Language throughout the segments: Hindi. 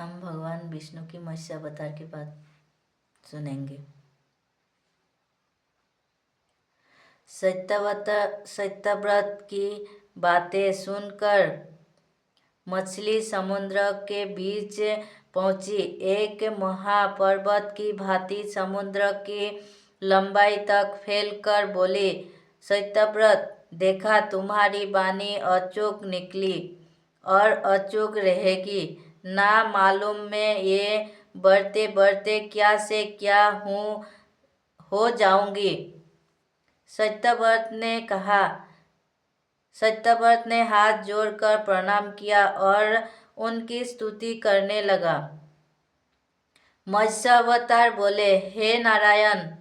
हम भगवान विष्णु की मत्स्य अवतार की बात सुनेंगे। सत्यव्रत की बातें सुनकर मछली समुद्र के बीच पहुंची। एक महापर्वत की भांति समुद्र की लंबाई तक फैलकर बोली, सत्यव्रत, देखा तुम्हारी वाणी अचूक निकली और अचूक रहेगी। ना मालूम मैं ये बढ़ते बढ़ते क्या से क्या हो जाऊंगी। सत्यव्रत ने हाथ जोड़कर प्रणाम किया और उनकी स्तुति करने लगा। मत्स्य अवतार बोले, हे नारायण,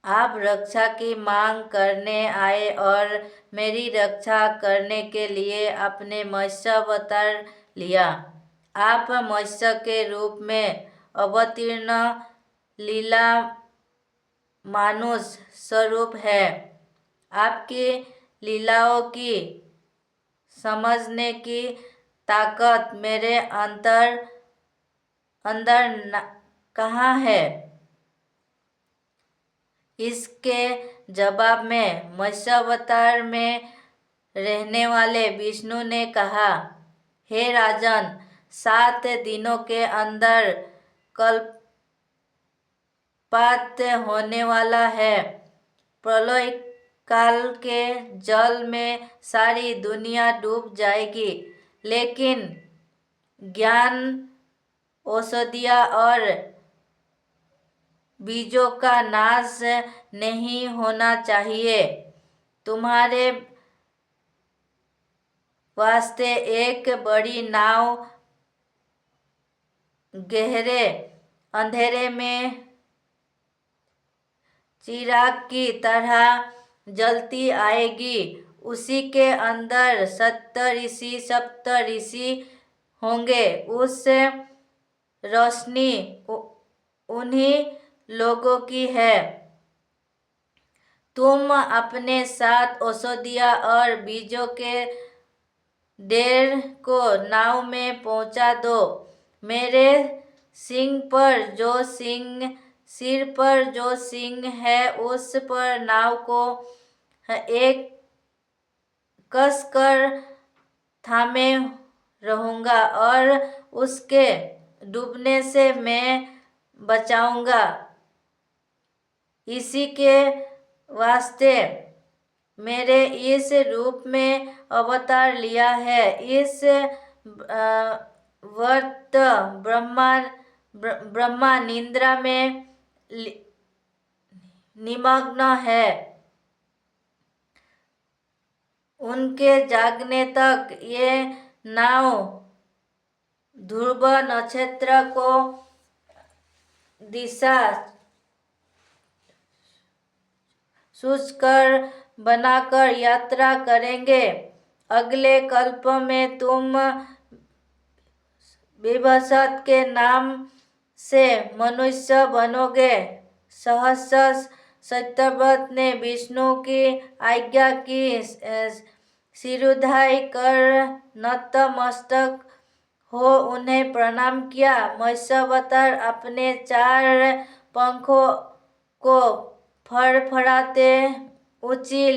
आप रक्षा की मांग करने आए और मेरी रक्षा करने के लिए आपने मत्स्य अवतार लिया। आप मत्स्य के रूप में अवतीर्ण लीला मानुष स्वरूप है। आपकी लीलाओं की समझने की ताकत मेरे अंदर कहाँ है? इसके जवाब में मत्स्य अवतार में रहने वाले विष्णु ने कहा, हे राजन, 7 दिनों के अंदर कल्पांत होने वाला है। प्रलय काल के जल में सारी दुनिया डूब जाएगी, लेकिन ज्ञान, औषधियाँ और बीजों का नाश नहीं होना चाहिए। तुम्हारे वास्ते एक बड़ी नाव गहरे अंधेरे में चिराग की तरह जलती आएगी। उसी के अंदर सप्त ऋषि होंगे। उस रोशनी उन्हीं लोगों की है। तुम अपने साथ औषधियाँ और बीजों के ढेर को नाव में पहुंचा दो। मेरे सिर पर जो सिंह है, उस पर नाव को एक कस कर थामे रहूंगा और उसके डूबने से मैं बचाऊंगा। इसी के वास्ते मेरे इस रूप में अवतार लिया है। इस वक्त ब्रह्मा निद्रा में निमग्न है। उनके जागने तक ये नाव ध्रुव नक्षत्र को दिशा सूचक बनाकर यात्रा करेंगे। अगले कल्प में तुम विभसत के नाम से मनुष्य बनोगे। सहसा सत्यव्रत ने विष्णु की आज्ञा की सिरुधाई कर नतमस्तक हो उन्हें प्रणाम किया। मत्स्य अवतार अपने 4 पंखों को फड़फड़ाते ऊंची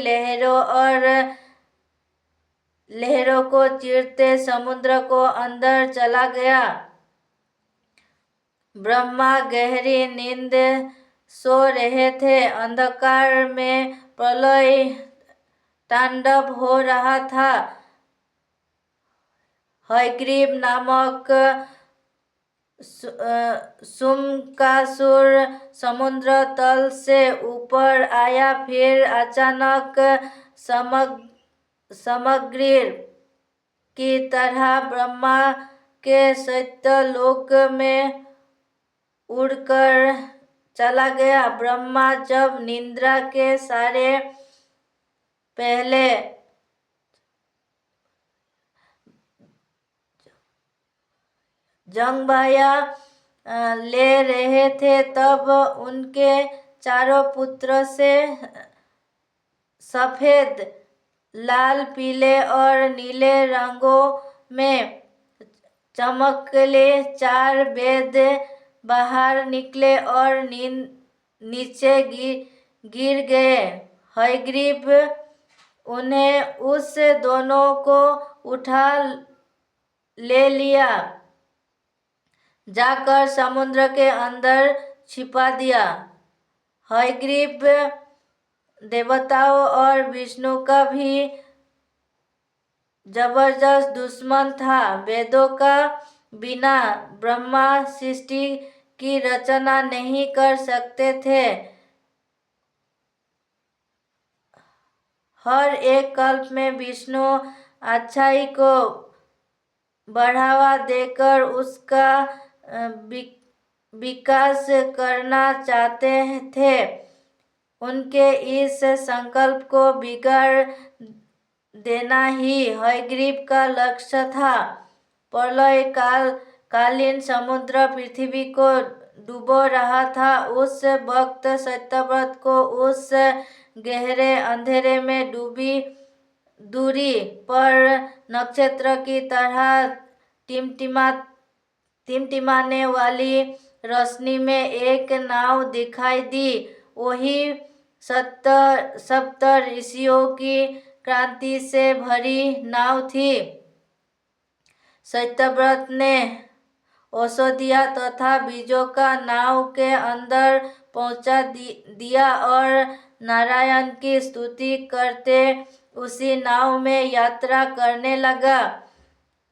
लहरों को चीरते समुद्र को अंदर चला गया। ब्रह्मा गहरी नींद सो रहे थे। अंधकार में प्रलय तांडव हो रहा था। हयग्रीव नामक शुंभकासुर समुद्र तल से ऊपर आया। फिर अचानक सामग्री की तरह ब्रह्मा के सत्यलोक में उड़कर चला गया। ब्रह्मा जब निद्रा के सारे पहले जंघाया ले रहे थे, तब उनके चारों पुत्रों से सफेद लाल, पीले और नीले रंगों में चमकले 4 वैद्य बाहर निकले और नीचे गिर गए। हयग्रीव उन्हें उस दोनों को उठा ले लिया, जाकर समुद्र के अंदर छिपा दिया। हयग्रीव देवताओं और विष्णु का भी जबरदस्त दुश्मन था। वेदों का बिना ब्रह्मा सृष्टि की रचना नहीं कर सकते थे। हर एक कल्प में विष्णु अच्छाई को बढ़ावा देकर उसका विकास करना चाहते थे। उनके इस संकल्प को बिगाड़ देना ही हयग्रीव का लक्ष्य था। प्रलय कालीन समुद्र पृथ्वी को डुबो रहा था। उस वक्त सत्यव्रत को उस गहरे अंधेरे में डूबी दूरी पर नक्षत्र की तरह टिमटिमाने वाली रोशनी में एक नाव दिखाई दी। वही सप्त ऋषियों की क्रांति से भरी नाव थी। सत्यव्रत ने औषधियाँ तथा बीजों का नाव के अंदर पहुंचा दिया और नारायण की स्तुति करते उसी नाव में यात्रा करने लगा।